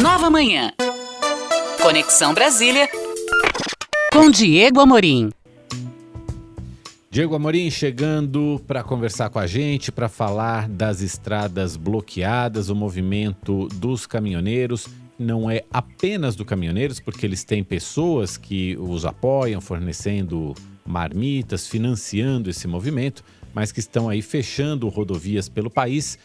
Nova Manhã. Conexão Brasília com Diego Amorim. Diego Amorim chegando para conversar com a gente, para falar das estradas bloqueadas, o movimento dos caminhoneiros. Não é apenas do caminhoneiros, porque eles têm pessoas que os apoiam, fornecendo marmitas, financiando esse movimento, mas que estão aí fechando rodovias pelo país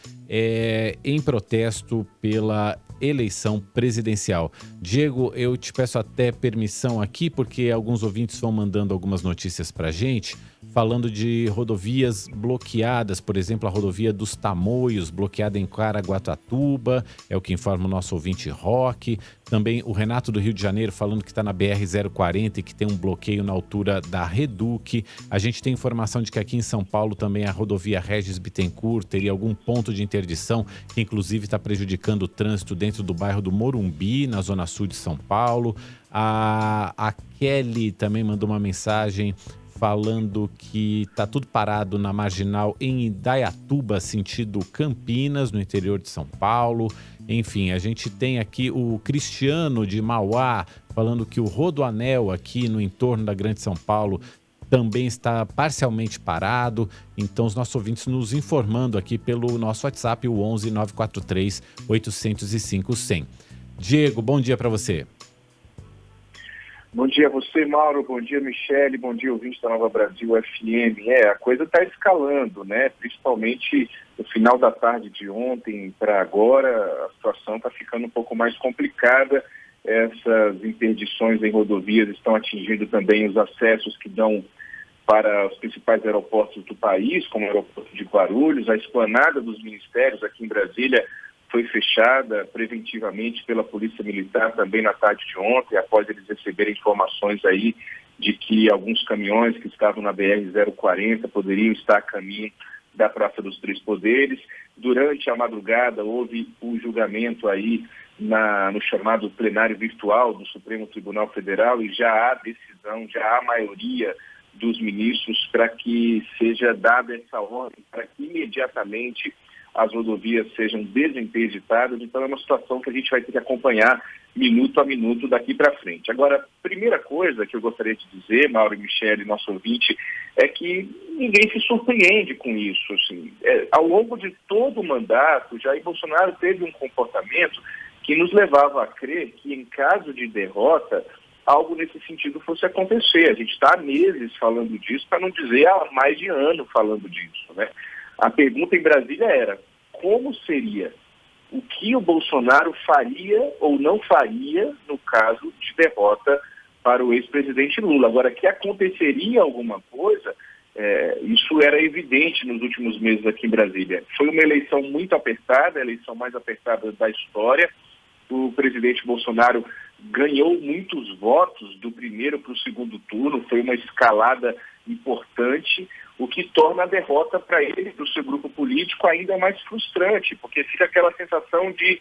em protesto pela eleição presidencial. Diego, eu te peço até permissão aqui, porque alguns ouvintes vão mandando algumas notícias para a gente, falando de rodovias bloqueadas, por exemplo, a rodovia dos Tamoios, bloqueada em Caraguatatuba, é o que informa o nosso ouvinte Roque. Também o Renato do Rio de Janeiro falando que está na BR-040 e que tem um bloqueio na altura da Reduc. A gente tem informação de que aqui em São Paulo também a rodovia Regis Bittencourt teria algum ponto de interdição, que inclusive está prejudicando o trânsito dentro do bairro do Morumbi, na zona sul de São Paulo. A Kelly também mandou uma mensagem falando que está tudo parado na marginal em Indaiatuba, sentido Campinas, no interior de São Paulo. Enfim, a gente tem aqui o Cristiano de Mauá falando que o Rodoanel aqui no entorno da Grande São Paulo também está parcialmente parado. Então, os nossos ouvintes nos informando aqui pelo nosso WhatsApp, o 11 943 805 100. Diego, bom dia para você. Bom dia a você, Mauro. Bom dia, Michele. Bom dia, ouvinte da Nova Brasil FM. A coisa está escalando, né? Principalmente no final da tarde de ontem para agora, a situação está ficando um pouco mais complicada. Essas interdições em rodovias estão atingindo também os acessos que dão para os principais aeroportos do país, como o aeroporto de Guarulhos. A esplanada dos ministérios aqui em Brasília foi fechada preventivamente pela Polícia Militar também na tarde de ontem, após eles receberem informações aí de que alguns caminhões que estavam na BR-040 poderiam estar a caminho da Praça dos Três Poderes. Durante a madrugada houve o julgamento aí no chamado plenário virtual do Supremo Tribunal Federal e já há decisão, já há maioria dos ministros para que seja dada essa ordem, para que imediatamente as rodovias sejam desinterditadas. Então é uma situação que a gente vai ter que acompanhar minuto a minuto daqui para frente. Agora, primeira coisa que eu gostaria de dizer, Mauro e Michele, nosso ouvinte, é que ninguém se surpreende com isso. Assim. Ao longo de todo o mandato, Jair Bolsonaro teve um comportamento que nos levava a crer que, em caso de derrota, algo nesse sentido fosse acontecer. A gente está há meses falando disso, para não dizer há mais de ano falando disso, né? A pergunta em Brasília era: como seria? O que o Bolsonaro faria ou não faria no caso de derrota para o ex-presidente Lula? Agora, que aconteceria alguma coisa, isso era evidente nos últimos meses aqui em Brasília. Foi uma eleição muito apertada, a eleição mais apertada da história. O presidente Bolsonaro ganhou muitos votos do primeiro para o segundo turno, foi uma escalada importante, o que torna a derrota para ele, para o seu grupo político, ainda mais frustrante, porque fica aquela sensação de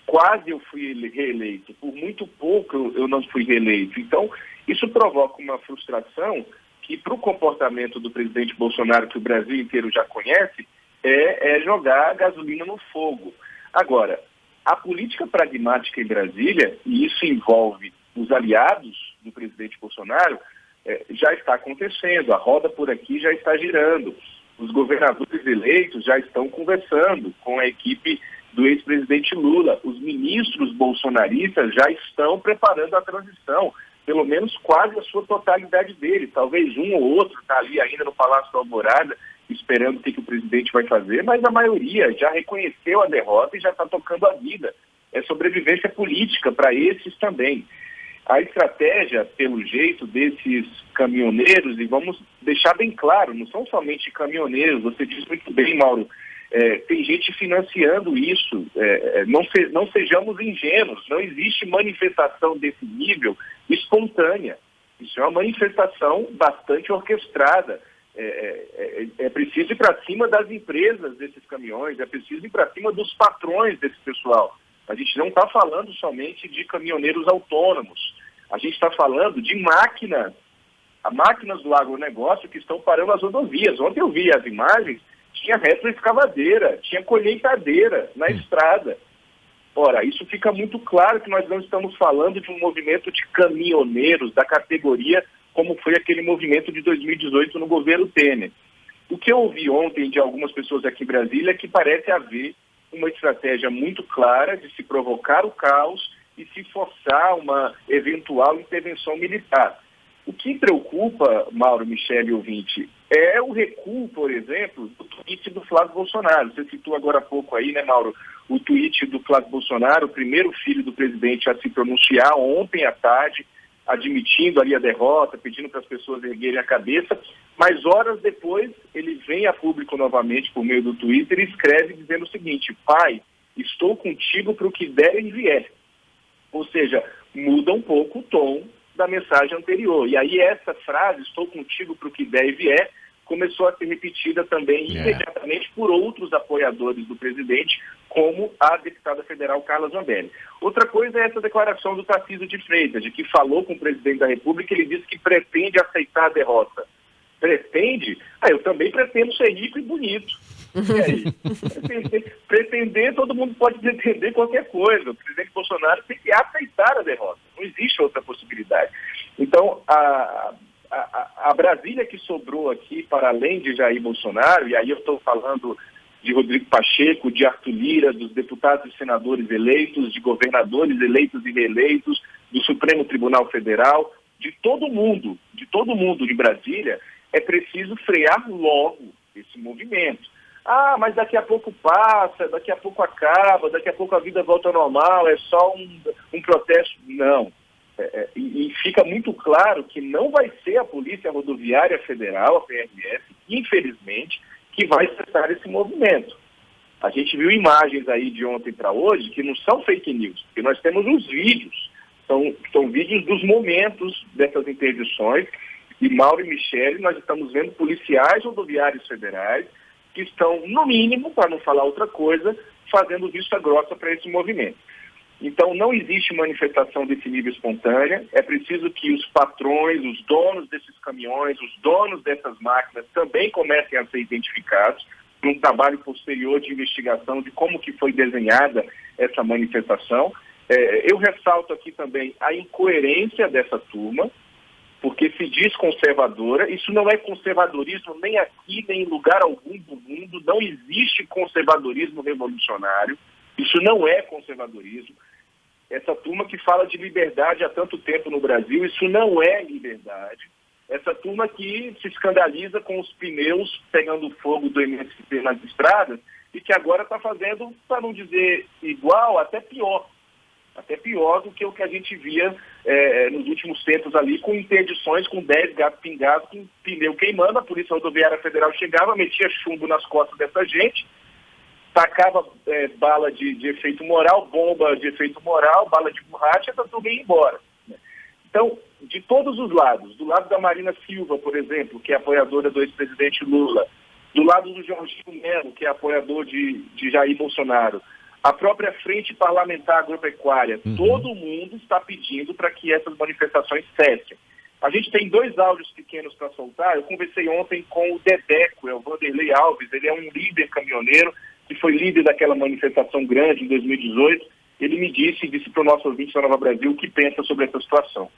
quase eu fui reeleito, por muito pouco eu não fui reeleito. Então, isso provoca uma frustração que, para o comportamento do presidente Bolsonaro, que o Brasil inteiro já conhece, é jogar gasolina no fogo. Agora, a política pragmática em Brasília, e isso envolve os aliados do presidente Bolsonaro, já está acontecendo, a roda por aqui já está girando. Os governadores eleitos já estão conversando com a equipe do ex-presidente Lula. Os ministros bolsonaristas já estão preparando a transição, pelo menos quase a sua totalidade deles. Talvez um ou outro está ali ainda no Palácio da Alvorada, esperando o que o presidente vai fazer, mas a maioria já reconheceu a derrota e já está tocando a vida. É sobrevivência política para esses também. A estratégia, pelo jeito, desses caminhoneiros, e vamos deixar bem claro, não são somente caminhoneiros, você disse muito bem, Mauro, tem gente financiando isso, não sejamos ingênuos, não existe manifestação desse nível espontânea, isso é uma manifestação bastante orquestrada. É preciso ir para cima das empresas desses caminhões, é preciso ir para cima dos patrões desse pessoal. A gente não está falando somente de caminhoneiros autônomos. A gente está falando de máquinas do agronegócio que estão parando as rodovias. Ontem eu vi as imagens, tinha retroescavadeira, tinha colheitadeira na estrada. Ora, isso fica muito claro que nós não estamos falando de um movimento de caminhoneiros da categoria como foi aquele movimento de 2018 no governo Temer. O que eu ouvi ontem de algumas pessoas aqui em Brasília é que parece haver uma estratégia muito clara de se provocar o caos e se forçar uma eventual intervenção militar. O que preocupa, Mauro, Michele e ouvinte, é o recuo, por exemplo, do tweet do Flávio Bolsonaro. Você citou agora há pouco aí, né, Mauro, o tweet do Flávio Bolsonaro, o primeiro filho do presidente a se pronunciar ontem à tarde, admitindo ali a derrota, pedindo para as pessoas erguerem a cabeça, mas horas depois ele vem a público novamente por meio do Twitter e escreve dizendo o seguinte: pai, estou contigo para o que der e vier. Ou seja, muda um pouco o tom da mensagem anterior. E aí essa frase, estou contigo para o que der e vier, começou a ser repetida também imediatamente por outros apoiadores do presidente, como a deputada federal Carla Zambelli. Outra coisa é essa declaração do Tarcísio de Freitas, de que falou com o presidente da República e ele disse que pretende aceitar a derrota. Pretende? Eu também pretendo ser rico e bonito. E aí? Pretender, todo mundo pode pretender qualquer coisa. O presidente Bolsonaro tem que aceitar a derrota. Não existe outra possibilidade. Então, a Brasília que sobrou aqui, para além de Jair Bolsonaro, e aí eu estou falando de Rodrigo Pacheco, de Arthur Lira, dos deputados e senadores eleitos, de governadores eleitos e reeleitos, do Supremo Tribunal Federal, de todo mundo de Brasília, é preciso frear logo esse movimento. Mas daqui a pouco passa, daqui a pouco acaba, daqui a pouco a vida volta ao normal, é só um protesto. Não. E fica muito claro que não vai ser a Polícia Rodoviária Federal, a PRF, infelizmente, que vai cessar esse movimento. A gente viu imagens aí de ontem para hoje que não são fake news, porque nós temos os vídeos, são vídeos dos momentos dessas interdições, e Mauro e Michele, nós estamos vendo policiais rodoviários federais que estão, no mínimo, para não falar outra coisa, fazendo vista grossa para esse movimento. Então, não existe manifestação desse nível espontânea, é preciso que os patrões, os donos desses caminhões, os donos dessas máquinas também comecem a ser identificados num trabalho posterior de investigação de como que foi desenhada essa manifestação. Eu ressalto aqui também a incoerência dessa turma, porque se diz conservadora, isso não é conservadorismo nem aqui, nem em lugar algum do mundo, não existe conservadorismo revolucionário, isso não é conservadorismo. Essa turma que fala de liberdade há tanto tempo no Brasil, isso não é liberdade. Essa turma que se escandaliza com os pneus pegando fogo do MST nas estradas e que agora está fazendo, para não dizer igual, até pior do que o que a gente via nos últimos tempos ali, com interdições, com 10 gatos pingados, com pneu queimando, a Polícia Rodoviária Federal chegava, metia chumbo nas costas dessa gente, tacava bala de efeito moral, bomba de efeito moral, bala de borracha, essa turma ia embora. Então, de todos os lados, do lado da Marina Silva, por exemplo, que é apoiadora do ex-presidente Lula, do lado do Jorginho Melo, que é apoiador de Jair Bolsonaro, a própria Frente Parlamentar Agropecuária, todo mundo está pedindo para que essas manifestações cessem. A gente tem 2 áudios pequenos para soltar. Eu conversei ontem com o Dedeco, o Vanderlei Alves, ele é um líder caminhoneiro, que foi líder daquela manifestação grande em 2018. Ele me disse para o nosso ouvinte da Nova Brasil o que pensa sobre essa situação.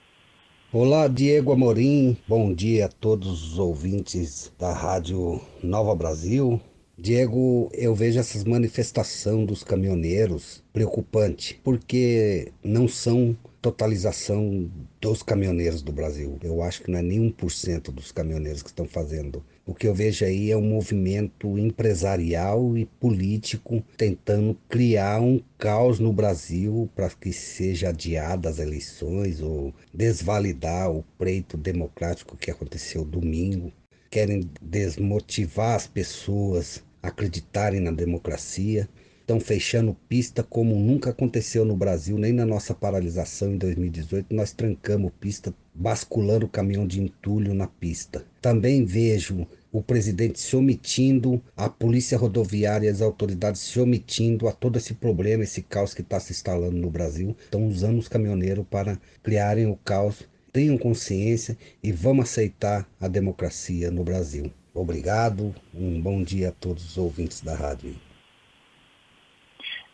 Olá, Diego Amorim, bom dia a todos os ouvintes da Rádio Nova Brasil. Diego, eu vejo essas manifestações dos caminhoneiros preocupante, porque não são totalização dos caminhoneiros do Brasil. Eu acho que não é nem 1% dos caminhoneiros que estão fazendo. O que eu vejo aí é um movimento empresarial e político tentando criar um caos no Brasil para que seja adiada as eleições ou desvalidar o pleito democrático que aconteceu domingo. Querem desmotivar as pessoas a acreditarem na democracia. Estão fechando pista como nunca aconteceu no Brasil, nem na nossa paralisação em 2018. Nós trancamos pista, basculando o caminhão de entulho na pista. Também vejo o presidente se omitindo, a polícia rodoviária e as autoridades se omitindo a todo esse problema, esse caos que está se instalando no Brasil. Estão usando os caminhoneiros para criarem o caos. Tenham consciência e vamos aceitar a democracia no Brasil. Obrigado, um bom dia a todos os ouvintes da rádio.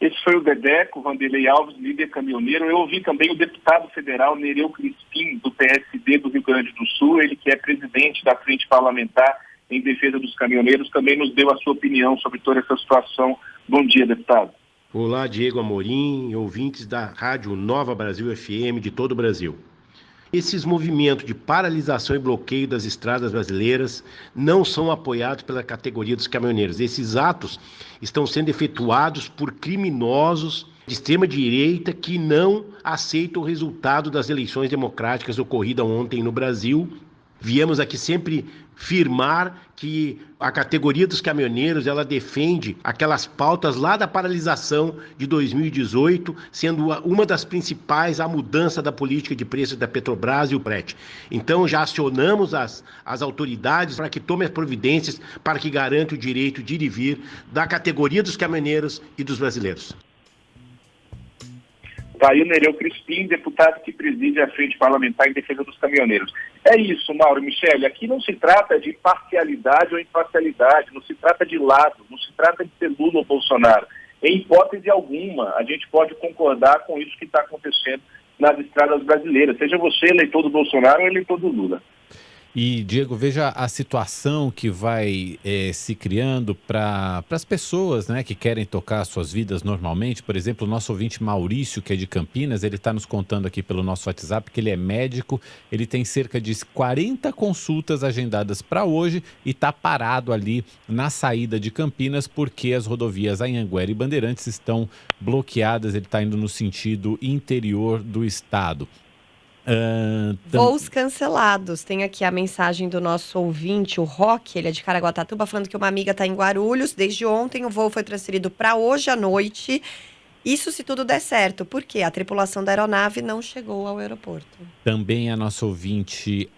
Esse foi o Dedeco, Vanderlei Alves, líder caminhoneiro. Eu ouvi também o deputado federal Nereu Crispim, do PSD do Rio Grande do Sul, ele que é presidente da Frente Parlamentar em Defesa dos Caminhoneiros, também nos deu a sua opinião sobre toda essa situação. Bom dia, deputado. Olá, Diego Amorim, ouvintes da Rádio Nova Brasil FM de todo o Brasil. Esses movimentos de paralisação e bloqueio das estradas brasileiras não são apoiados pela categoria dos caminhoneiros. Esses atos estão sendo efetuados por criminosos de extrema-direita que não aceitam o resultado das eleições democráticas ocorridas ontem no Brasil. Viemos aqui sempre firmar que a categoria dos caminhoneiros, ela defende aquelas pautas lá da paralisação de 2018, sendo uma das principais a mudança da política de preços da Petrobras e o PRET. Então já acionamos as autoridades para que tomem as providências para que garante o direito de ir e vir da categoria dos caminhoneiros e dos brasileiros. Está aí o Nereu Crispim, deputado que preside a Frente Parlamentar em Defesa dos Caminhoneiros. É isso, Mauro, Michele, aqui não se trata de parcialidade ou imparcialidade, não se trata de lado, não se trata de ser Lula ou Bolsonaro. Em hipótese alguma, a gente pode concordar com isso que está acontecendo nas estradas brasileiras, seja você eleitor do Bolsonaro ou eleitor do Lula. E, Diego, veja a situação que vai se criando para as pessoas, né, que querem tocar suas vidas normalmente. Por exemplo, o nosso ouvinte Maurício, que é de Campinas, ele está nos contando aqui pelo nosso WhatsApp que ele é médico, ele tem cerca de 40 consultas agendadas para hoje e está parado ali na saída de Campinas porque as rodovias Anhanguera e Bandeirantes estão bloqueadas, ele está indo no sentido interior do estado. Voos cancelados. Tem aqui a mensagem do nosso ouvinte, o Roque, ele é de Caraguatatuba, falando que uma amiga está em Guarulhos. Desde ontem o voo foi transferido para hoje à noite. Isso se tudo der certo, porque a tripulação da aeronave não chegou ao aeroporto. Também a nossa ouvinte,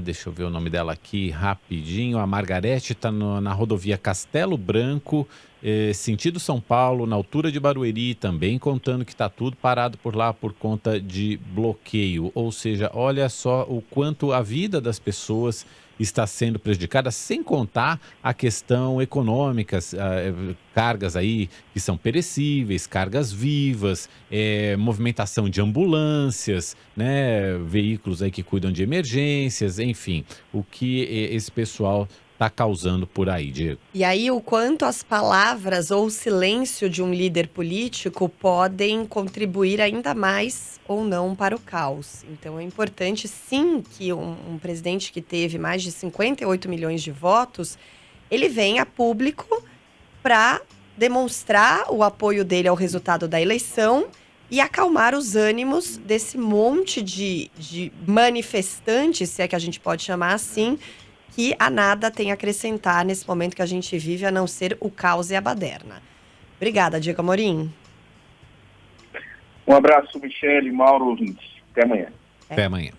deixa eu ver o nome dela aqui rapidinho, a Margarete está na rodovia Castelo Branco, sentido São Paulo, na altura de Barueri, também contando que está tudo parado por lá por conta de bloqueio. Ou seja, olha só o quanto a vida das pessoas está sendo prejudicada, sem contar a questão econômica, cargas aí que são perecíveis, cargas vivas, movimentação de ambulâncias, né, veículos aí que cuidam de emergências, enfim, o que esse pessoal está causando por aí, Diego. E aí, o quanto as palavras ou o silêncio de um líder político podem contribuir ainda mais ou não para o caos. Então, é importante, sim, que um presidente que teve mais de 58 milhões de votos, ele venha a público para demonstrar o apoio dele ao resultado da eleição e acalmar os ânimos desse monte de manifestantes, se é que a gente pode chamar assim, que a nada tem a acrescentar nesse momento que a gente vive, a não ser o caos e a baderna. Obrigada, Diego Amorim. Um abraço, Michele, Mauro, ouvintes. Até amanhã. Até amanhã.